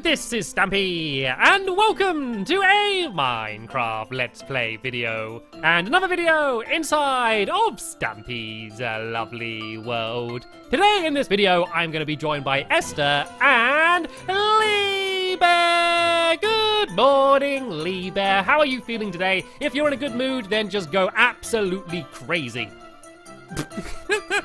this is Stampy, and welcome to a Minecraft Let's Play video, and another video inside of Stampy's lovely world. Today in this video, I'm going to be joined by Esther and Lee Bear. Good morning, Lee Bear. How are you feeling today? If you're in a good mood, then just go absolutely crazy.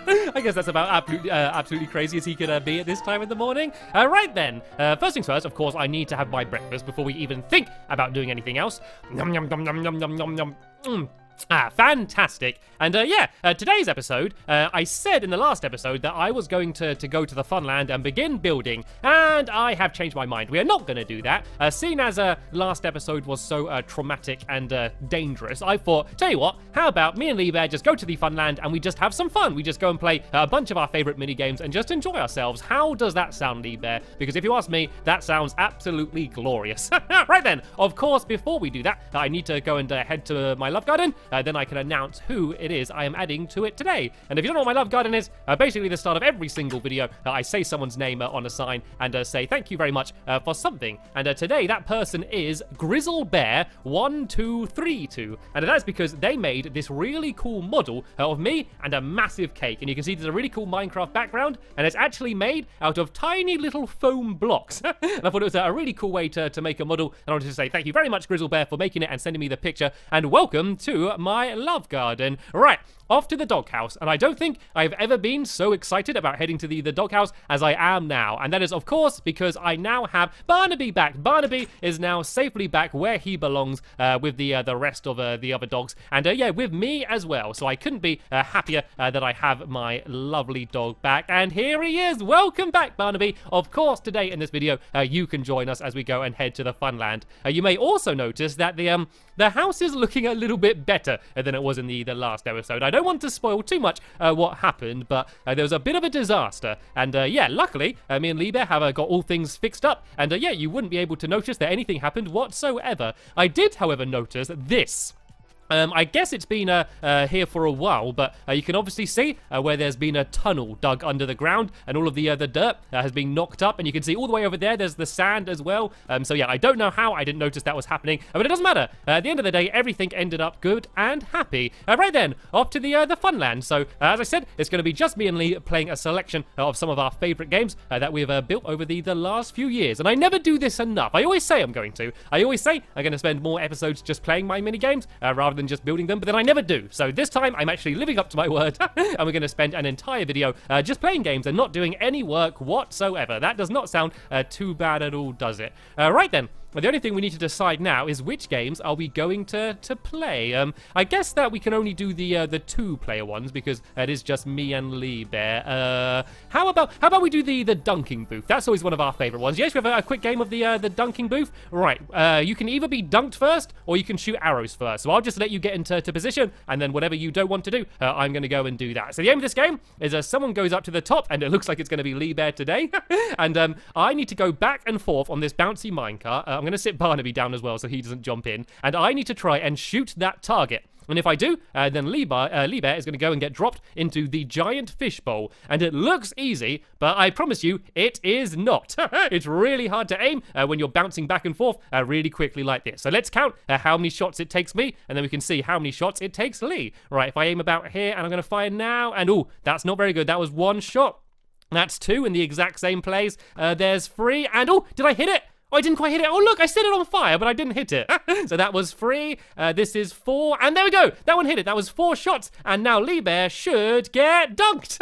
I guess that's about absolutely crazy as he could be at this time in the morning. Right then, first things first, of course, I need to have my breakfast before we even think about doing anything else. Yum, yum, yum, yum, yum, yum, yum, yum. Fantastic. And today's episode, I said in the last episode that I was going to go to the funland and begin building, and I have changed my mind. We are not going to do that. Seeing as last episode was so traumatic and dangerous, I thought, tell you what, how about me and Lee Bear just go to the funland and we just have some fun. We just go and play a bunch of our favorite mini games and just enjoy ourselves. How does that sound, Lee Bear? Because if you ask me, that sounds absolutely glorious. Right then, of course, before we do that, I need to go and head to my love garden. Then I can announce who it is I am adding to it today. And if you don't know what my love garden is, basically the start of every single video, I say someone's name on a sign and say thank you very much for something. And today that person is GrizzleBear1232. And that's because they made this really cool model of me and a massive cake. And you can see there's a really cool Minecraft background, and it's actually made out of tiny little foam blocks. And I thought it was a really cool way to make a model. And I wanted to say thank you very much, GrizzleBear, for making it and sending me the picture. And welcome to my love garden. Right, off to the doghouse. And I don't think I've ever been so excited about heading to the doghouse as I am now. And that is, of course, because I now have Barnaby back. Barnaby is now safely back where he belongs with the rest of the other dogs. And yeah, with me as well. So I couldn't be happier that I have my lovely dog back. And here he is. Welcome back, Barnaby. Of course, today in this video, you can join us as we go and head to the funland. You may also notice that the house is looking a little bit better than it was in the last episode. I don't want to spoil too much what happened, but there was a bit of a disaster. And yeah, luckily, me and Lee Bear have got all things fixed up. And yeah, you wouldn't be able to notice that anything happened whatsoever. I did, however, notice this. I guess it's been here for a while, but you can obviously see where there's been a tunnel dug under the ground, and all of the dirt has been knocked up, and you can see all the way over there, there's the sand as well. So yeah, I don't know how I didn't notice that was happening, but it doesn't matter. At the end of the day, everything ended up good and happy. Right then, off to the funland. So as I said, it's going to be just me and Lee playing a selection of some of our favorite games that we've built over the last few years. And I never do this enough. I always say I'm going to. I always say I'm going to spend more episodes just playing my mini games rather than just building them, but then I never do. So this time I'm actually living up to my word and we're going to spend an entire video just playing games and not doing any work whatsoever. That does not sound too bad at all, does it? Right then. The only thing we need to decide now is which games are we going to play. I guess that we can only do the two-player ones because it is just me and Lee Bear. How about we do the dunking booth? That's always one of our favorite ones. Yes, we have a quick game of the dunking booth. Right. You can either be dunked first or you can shoot arrows first. So I'll just let you get into position, and then whatever you don't want to do, I'm going to go and do that. So the aim of this game is someone goes up to the top, and it looks like it's going to be Lee Bear today, and I need to go back and forth on this bouncy minecart. I'm going to sit Barnaby down as well so he doesn't jump in. And I need to try and shoot that target. And if I do, then Lee Bear is going to go and get dropped into the giant fish bowl. And it looks easy, but I promise you, it is not. It's really hard to aim when you're bouncing back and forth really quickly like this. So let's count how many shots it takes me, and then we can see how many shots it takes Lee. Right, if I aim about here, and I'm going to fire now, and oh, that's not very good. That was one shot. That's two in the exact same place. There's three, and oh, did I hit it? Oh, I didn't quite hit it. Oh, look, I set it on fire, but I didn't hit it. So that was 3. This is 4. And there we go. That one hit it. That was 4 shots. And now Lee Bear should get dunked.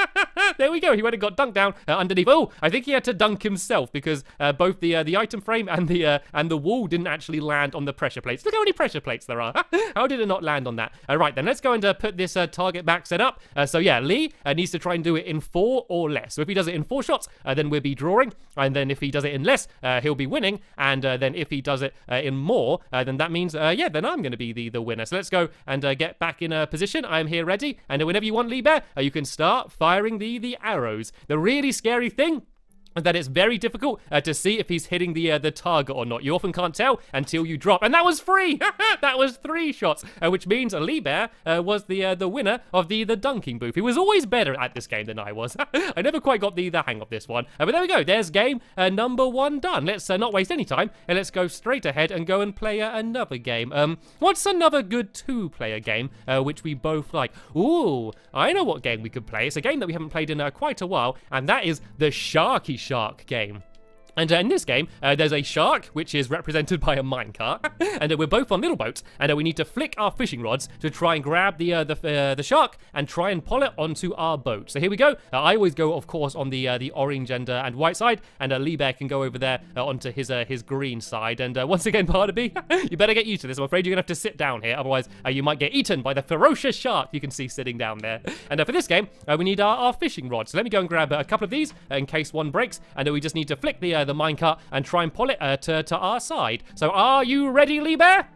There we go. He went and got dunked down underneath. Oh, I think he had to dunk himself because both the item frame and the wall didn't actually land on the pressure plates. Look how many pressure plates there are. How did it not land on that? Right, then let's go and put this target back set up. So yeah, Lee needs to try and do it in 4 or less. So if he does it in 4 shots, then we'll be drawing. And then if he does it in less, he'll be winning. And then if he does it in more, then that means, yeah, then I'm going to be the winner. So let's go and get back in position. I'm here ready. And whenever you want, Lee Bear, you can start firing the arrows. The really scary thing that it's very difficult to see if he's hitting the target or not. You often can't tell until you drop. And that was free! That was 3 shots, which means Lee Bear was the winner of the dunking booth. He was always better at this game than I was. I never quite got the hang of this one. But there we go. There's game number 1 done. Let's not waste any time, and let's go straight ahead and go and play another game. What's another good 2-player game which we both like? Ooh, I know what game we could play. It's a game that we haven't played in quite a while, and that is the Sharky Shark game. And in this game, there's a shark, which is represented by a minecart, and we're both on little boats, and we need to flick our fishing rods to try and grab the shark and try and pull it onto our boat. So here we go. I always go, of course, on the orange and white side, and Lee Bear can go over there onto his green side. And once again, Barnaby, you better get used to this. I'm afraid you're gonna have to sit down here, otherwise you might get eaten by the ferocious shark you can see sitting down there. And for this game, we need our fishing rods. So let me go and grab a couple of these in case one breaks, and we just need to flick the minecart and try and pull it to our side. So are you ready, Lee Bear?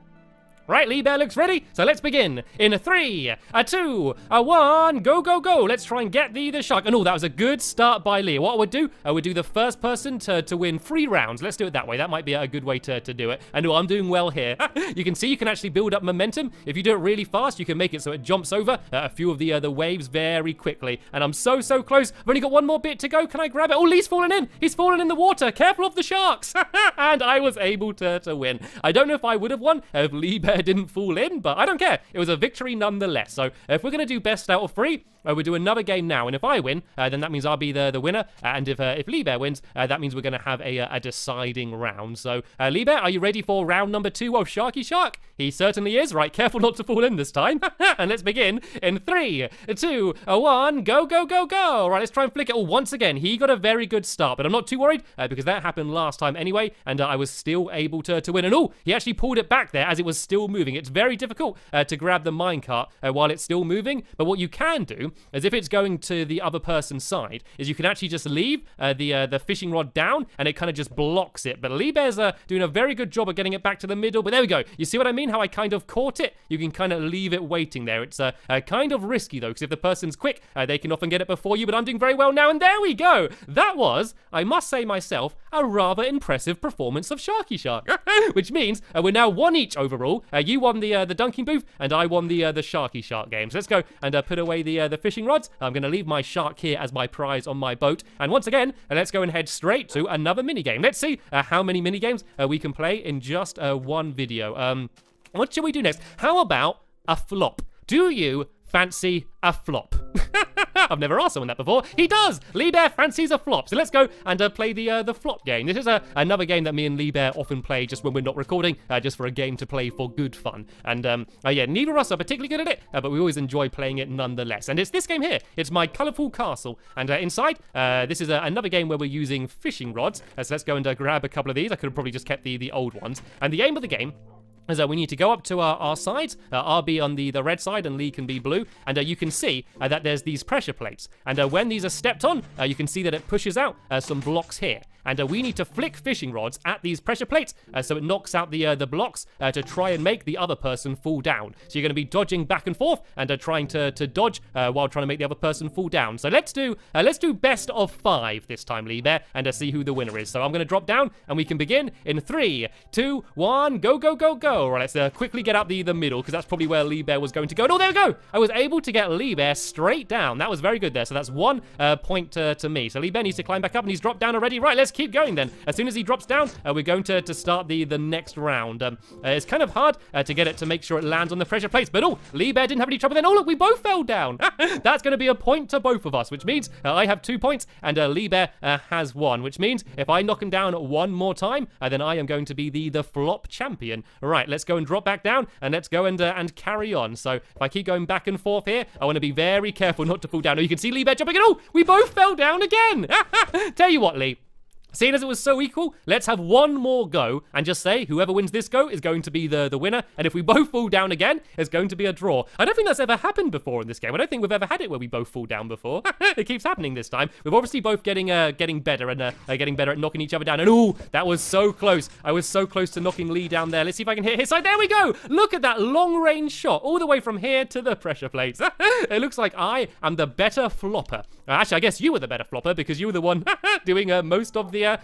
Right, Lee Bear looks ready, so let's begin. In 3, 2, 1, go, go, go. Let's try and get the shark. And that was a good start by Lee. What I would do, I would do the first person to win 3 rounds. Let's do it that way. That might be a good way to do it. And I'm doing well here. You can see you can actually build up momentum. If you do it really fast, you can make it so it jumps over a few of the waves very quickly. And I'm so close. I've only got one more bit to go. Can I grab it? Oh, Lee's fallen in. He's fallen in the water. Careful of the sharks. And I was able to win. I don't know if I would have won if Lee Bear didn't fall in, but I don't care. It was a victory nonetheless. So if we're going to do best out of 3, we'll do another game now. And if I win, then that means I'll be the winner. And if Lee Bear wins, that means we're going to have a deciding round. So Lee Bear, are you ready for round number 2 of Sharky Shark? He certainly is. Right, careful not to fall in this time. And let's begin in 3, 2, 1, go, go, go, go. Right, let's try and flick it. Oh, once again, he got a very good start, but I'm not too worried because that happened last time anyway, and I was still able to win. And he actually pulled it back there as it was still moving. It's very difficult to grab the minecart while it's still moving, but what you can do is if it's going to the other person's side, is you can actually just leave the fishing rod down, and it kind of just blocks it. But Lee Bear's doing a very good job of getting it back to the middle, but there we go. You see what I mean? How I kind of caught it? You can kind of leave it waiting there. It's kind of risky though, because if the person's quick, they can often get it before you, but I'm doing very well now, and there we go. That was, I must say myself, a rather impressive performance of Sharky Shark, which means we're now 1 each overall. You won the dunking booth, and I won the Sharky Shark game. So let's go and put away the fishing rods. I'm going to leave my shark here as my prize on my boat. And once again, let's go and head straight to another mini game. Let's see how many mini games we can play in just one video. What should we do next? How about a flop? Do you fancy a flop? I've never asked someone that before. He does! Lee Bear fancies a flop. So let's go and play the flop game. This is another game that me and Lee Bear often play just when we're not recording, just for a game to play for good fun. And yeah, neither of us are particularly good at it, but we always enjoy playing it nonetheless. And it's this game here. It's my colourful castle. And inside, this is another game where we're using fishing rods. So let's go and grab a couple of these. I could have probably just kept the old ones. And the aim of the game is we need to go up to our sides. I'll be on the red side and Lee can be blue. And you can see that there's these pressure plates. And when these are stepped on, you can see that it pushes out some blocks here. And we need to flick fishing rods at these pressure plates so it knocks out the blocks to try and make the other person fall down. So you're going to be dodging back and forth and trying to dodge while trying to make the other person fall down. So let's do best of 5 this time, Lee Bear, and see who the winner is. So I'm going to drop down and we can begin in 3, 2, 1, go, go, go, go. All right, let's quickly get out the middle because that's probably where Lee Bear was going to go. And there we go. I was able to get Lee Bear straight down. That was very good there. So that's 1 point to me. So Lee Bear needs to climb back up and he's dropped down already. Right, let's keep going then. As soon as he drops down, we're going to start the next round. It's kind of hard to get it to make sure it lands on the pressure plates, but Lee Bear didn't have any trouble then. Oh, look, we both fell down. That's going to be a point to both of us, which means I have 2 points and Lee Bear has 1, which means if I knock him down 1 more time, then I am going to be the flop champion. Right, let's go and drop back down and let's go and carry on. So if I keep going back and forth here, I want to be very careful not to fall down. Oh, you can see Lee Bear jumping and we both fell down again. Tell you what, Lee. Seeing as it was so equal, let's have one more go and just say whoever wins this go is going to be the winner. And if we both fall down again, it's going to be a draw. I don't think that's ever happened before in this game. I don't think we've ever had it where we both fall down before. It keeps happening this time. We're obviously both getting better and getting better at knocking each other down. And ooh, that was so close. I was so close to knocking Lee down there. Let's see if I can hit his side. There we go. Look at that long-range shot all the way from here to the pressure plates. It looks like I am the better flopper. Actually, I guess you were the better flopper because you were the one doing most of the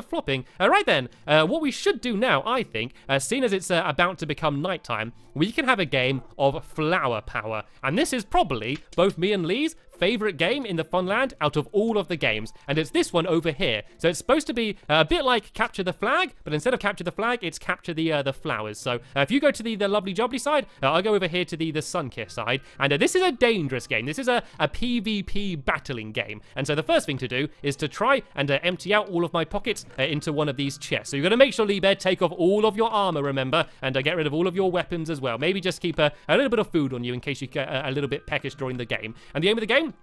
flopping. Right then, what we should do now, I think, seeing as it's about to become nighttime, we can have a game of flower power. And this is probably both me and Lee's favorite game in the Funland out of all of the games, and it's this one over here. So it's supposed to be a bit like Capture the Flag, but instead of Capture the Flag, it's Capture the flowers. So if you go to the lovely jubbly side, I'll go over here to the Sunkiss side, and this is a dangerous game. This is a PvP battling game, and so the first thing to do is to try and empty out all of my pockets into one of these chests. So you're going to make sure, Leebed, take off all of your armor, remember, and get rid of all of your weapons as well. Maybe just keep a little bit of food on you in case you get a little bit peckish during the game. And the aim of the game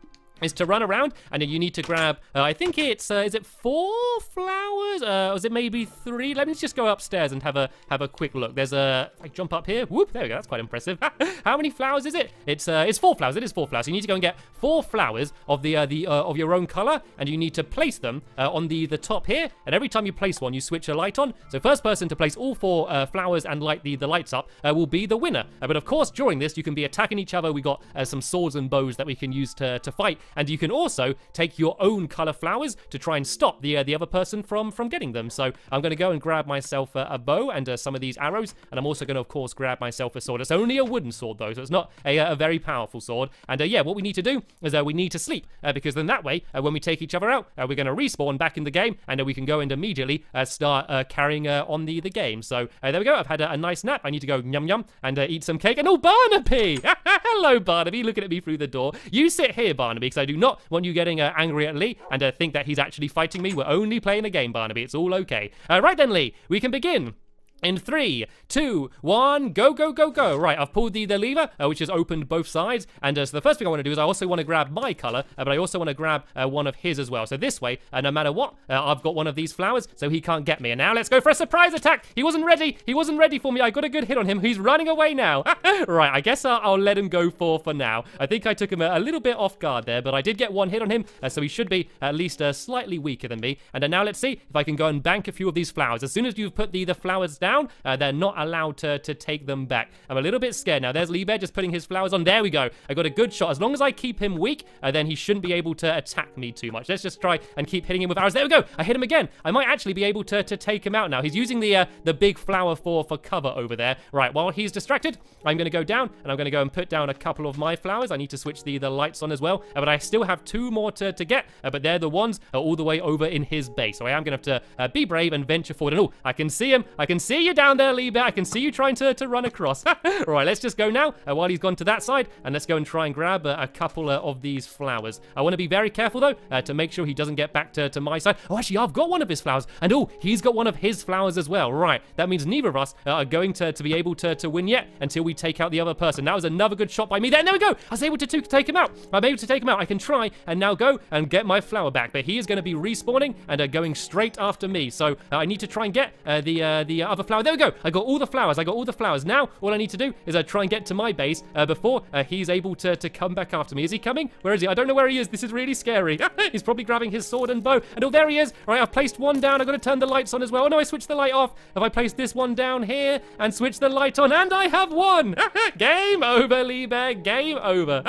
is to run around, and then you need to grab, I think it's, is it 4 flowers? Or is it maybe 3? Let me just go upstairs and have a quick look. There's if I jump up here, whoop, there we go, that's quite impressive. How many flowers is it? It's 4 flowers, it is 4 flowers. So you need to go and get 4 flowers of of your own color, and you need to place them on the top here, and every time you place one, you switch a light on. So first person to place all 4 flowers and light the lights up will be the winner. But of course, during this, you can be attacking each other. We got some swords and bows that we can use to fight. And you can also take your own color flowers to try and stop the other person from getting them. So I'm going to go and grab myself a bow and some of these arrows, and I'm also going to, of course, grab myself a sword. It's only a wooden sword, though, so it's not a very powerful sword. And yeah, what we need to do is we need to sleep, because then that way, when we take each other out, we're going to respawn back in the game, and we can go and immediately start carrying on the game. So there we go. I've had a nice nap. I need to go yum yum and eat some cake. And oh, Barnaby! Hello, Barnaby, looking at me through the door. You sit here, Barnaby, because I do not want you getting angry at Lee and think that he's actually fighting me. We're only playing a game, Barnaby. It's all okay. Right then, Lee, we can begin. In 3, 2, 1, go, go, go, go. Right, I've pulled the lever, which has opened both sides. And so the first thing I want to do is I also want to grab my color, but I also want to grab one of his as well. So this way, no matter what, I've got one of these flowers, so he can't get me. And now let's go for a surprise attack. He wasn't ready. He wasn't ready for me. I got a good hit on him. He's running away now. Right, I guess I'll let him go for now. I think I took him a little bit off guard there, but I did get one hit on him, so he should be at least slightly weaker than me. And now let's see if I can go and bank a few of these flowers. As soon as you've put the flowers down, they're not allowed to take them back. I'm a little bit scared now. There's Lee Bear just putting his flowers on. There we go. I got a good shot. As long as I keep him weak, then he shouldn't be able to attack me too much. Let's just try and keep hitting him with arrows. There we go. I hit him again. I might actually be able to take him out now. He's using the big flower for cover over there. Right, while he's distracted, I'm going to go down, and I'm going to go and put down a couple of my flowers. I need to switch the lights on as well, but I still have 2 more to get, but they're the ones all the way over in his base. So I am going to have to be brave and venture forward. And oh, I can see him. I can see you down there, Lee Bear. I can see you trying to run across. Right, let's just go now while he's gone to that side, and let's go and try and grab a couple of these flowers. I want to be very careful, though, to make sure he doesn't get back to my side. Oh, actually, I've got one of his flowers, and oh, he's got one of his flowers as well. Right, that means neither of us are going to be able to win yet until we take out the other person. That was another good shot by me there. And there we go. I was able to take him out. I'm able to take him out. I can try and now go and get my flower back, but he is going to be respawning and going straight after me. So I need to try and get the other flower. There we go. I got all the flowers. I got all the flowers. Now, all I need to do is try and get to my base before he's able to come back after me. Is he coming? Where is he? I don't know where he is. This is really scary. He's probably grabbing his sword and bow. And oh, there he is. All right, I've placed one down. I've got to turn the lights on as well. Oh, no, I switched the light off. Have I placed this one down here and switched the light on? And I have won. Game over, Lee Bear. Game over.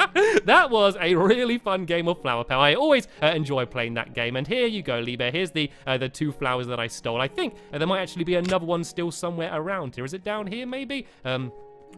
That was a really fun game of flower power. I always enjoy playing that game. And here you go, Lee Bear. Here's the 2 flowers that I stole. I think there might actually be another one still somewhere around here. Is it down here, maybe?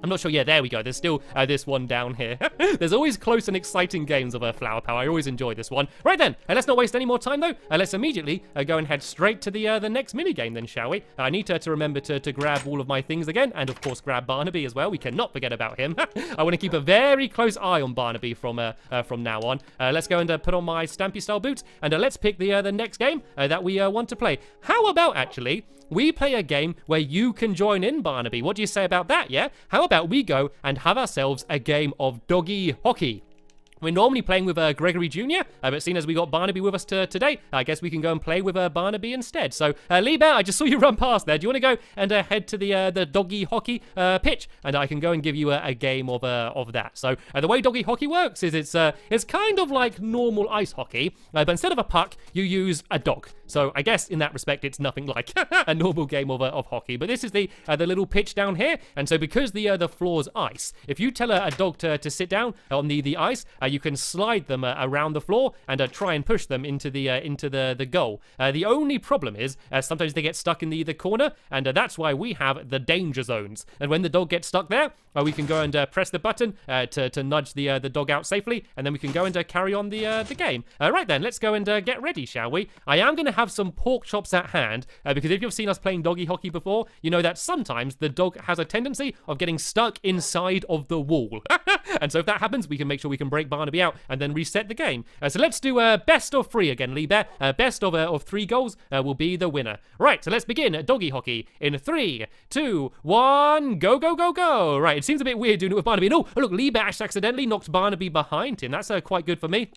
I'm not sure. Yeah, there we go. There's still this one down here. There's always close and exciting games of flower power. I always enjoy this one. Right then, let's not waste any more time, though. Let's immediately go and head straight to the next minigame then, shall we? I need to remember to grab all of my things again, and of course grab Barnaby as well. We cannot forget about him. I want to keep a very close eye on Barnaby from now on. Let's go and put on my Stampy style boots, and let's pick the next game that we want to play. How about, actually, we play a game where you can join in, Barnaby? What do you say about that, yeah? How about we go and have ourselves a game of doggy hockey? We're normally playing with Gregory Jr., but seeing as we got Barnaby with us today, I guess we can go and play with Barnaby instead. So, Lee Bear, I just saw you run past there. Do you want to go and head to the doggy hockey pitch? And I can go and give you a game of that. So, the way doggy hockey works is it's kind of like normal ice hockey, but instead of a puck, you use a dog. So, I guess in that respect, it's nothing like a normal game of hockey. But this is the little pitch down here, and so because the floor's ice, if you tell a dog to sit down on the ice, you can slide them around the floor and try and push them into the goal. The only problem is sometimes they get stuck in the corner, and that's why we have the danger zones. And when the dog gets stuck there, we can go and press the button to nudge the dog out safely, and then we can go and carry on the game. Right then, let's go and get ready, shall we? I am going to have some pork chops at hand, because if you've seen us playing doggy hockey before, you know that sometimes the dog has a tendency of getting stuck inside of the wall. And so if that happens, we can make sure we can break Barnaby out and then reset the game. So let's do best of 3 again, Lee Bear. Best of 3 goals will be the winner. Right, so let's begin doggy hockey in 3, 2, 1, go, go, go, go. Right, it seems a bit weird doing it with Barnaby. No, look, Lee Bear accidentally knocked Barnaby behind him. That's quite good for me.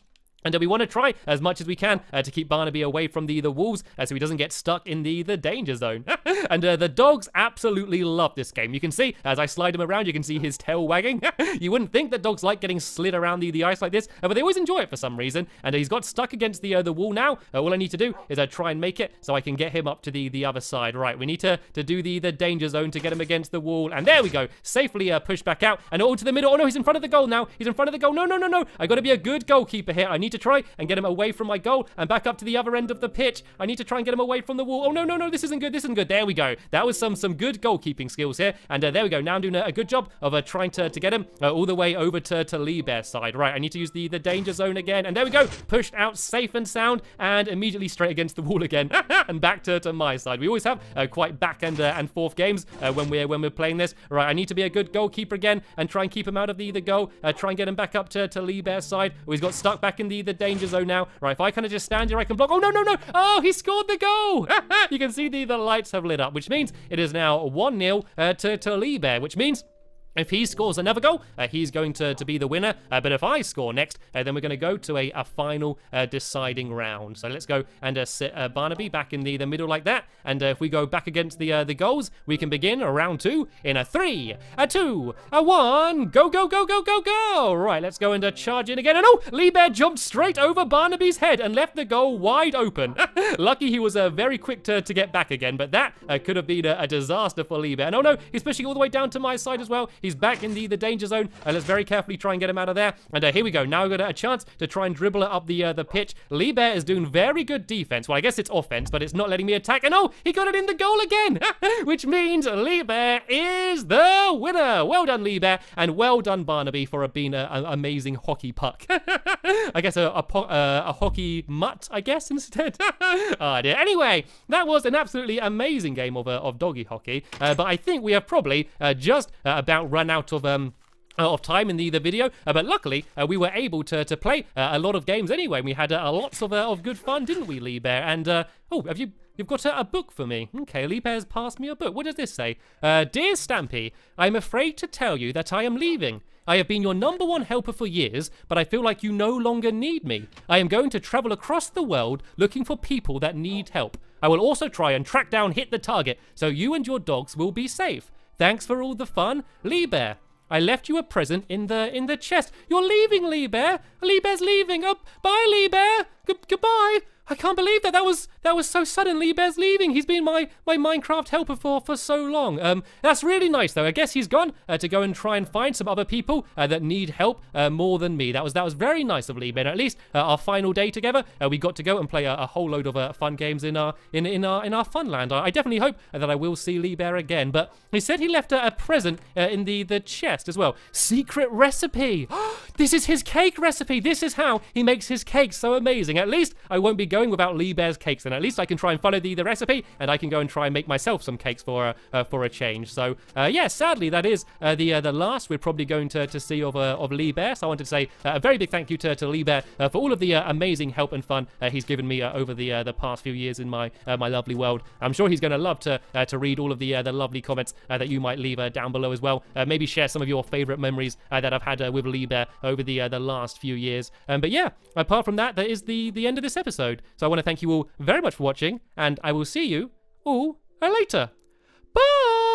And we want to try as much as we can to keep Barnaby away from the wolves so he doesn't get stuck in the danger zone. And the dogs absolutely love this game. You can see, as I slide him around, you can see his tail wagging. You wouldn't think that dogs like getting slid around the ice like this, but they always enjoy it for some reason. And he's got stuck against the wall now. All I need to do is try and make it so I can get him up to the other side. Right, we need to do the danger zone to get him against the wall. And there we go. Safely push back out and all to the middle. Oh no, he's in front of the goal now. He's in front of the goal. No, no, no, no. I got to be a good goalkeeper here. I need to try and get him away from my goal and back up to the other end of the pitch. I need to try and get him away from the wall. Oh no, no, no, this isn't good. This isn't good. There we go. That was some good goalkeeping skills here. And there we go. Now I'm doing a good job of trying to get him all the way over to Lee Bear's side. Right, I need to use the danger zone again. And there we go. Pushed out safe and sound and immediately straight against the wall again. And back to my side. We always have quite back and forth games when we're playing this. Right, I need to be a good goalkeeper again and try and keep him out of the goal. Try and get him back up to Lee Bear's side. Oh, he's got stuck back in the danger zone now. Right, if I kind of just stand here, I can block. Oh, no, no, no. Oh, he scored the goal. You can see the lights have lit up, which means it is now 1-0 to Lee Bear, which means if he scores another goal, he's going to be the winner. But if I score next, then we're going to go to a final deciding round. So let's go and sit Barnaby back in the middle like that. And if we go back against the goals, we can begin round 2 in a 3, a 2, a 1. Go, go, go, go, go, go. Right, let's go and charge in again. And oh, Lee Bear jumped straight over Barnaby's head and left the goal wide open. Lucky he was very quick to get back again. But that could have been a disaster for Lee Bear. And oh no, he's pushing all the way down to my side as well. He's back in the danger zone. Let's very carefully try and get him out of there. And here we go. Now we've got a chance to try and dribble it up the pitch. Lee Bear is doing very good defense. Well, I guess it's offense, but it's not letting me attack. And oh, he got it in the goal again, which means Lee Bear is the winner. Well done, Lee Bear, and well done, Barnaby, for being an amazing hockey puck. I guess a hockey mutt, I guess, instead. Oh, dear. Anyway, that was an absolutely amazing game of doggy hockey. But I think we have probably just about run out of time in the video, but luckily we were able to play a lot of games anyway. We had lots of good fun, didn't we, Lee Bear? And oh, you've got a book for me. Okay, Lee Bear's passed me a book. What does this say? Dear Stampy, I'm afraid to tell you that I am leaving. I have been your #1 helper for years, but I feel like you no longer need me. I am going to travel across the world looking for people that need help. I will also try and track down Hit the Target, so you and your dogs will be safe. Thanks for all the fun, Lee Bear. I left you a present in the chest. You're leaving, Lee Bear. Lee Bear's leaving. Bye, Lee Bear. Goodbye. I can't believe that. That was so sudden. Lee Bear's leaving. He's been my Minecraft helper for so long. That's really nice though. I guess he's gone to go and try and find some other people that need help more than me. That was very nice of Lee Bear. At least our final day together, we got to go and play a whole load of fun games in our funland. I definitely hope that I will see Lee Bear again. But he said he left a present in the chest as well. Secret recipe. This is his cake recipe. This is how he makes his cakes so amazing. At least I won't be going without Lee Bear's cakes, and at least I can try and follow the recipe, and I can go and try and make myself some cakes for a change. So yeah, sadly that is the last we're probably going to see of Lee Bear. So I wanted to say a very big thank you to Lee Bear for all of the amazing help and fun he's given me over the past few years in my lovely world. I'm sure he's going to love to read all of the lovely comments that you might leave down below as well. Maybe share some of your favorite memories that I've had with Lee Bear over the last few years. But yeah, apart from that, that is the end of this episode. So I want to thank you all very much for watching, and I will see you all later. Bye!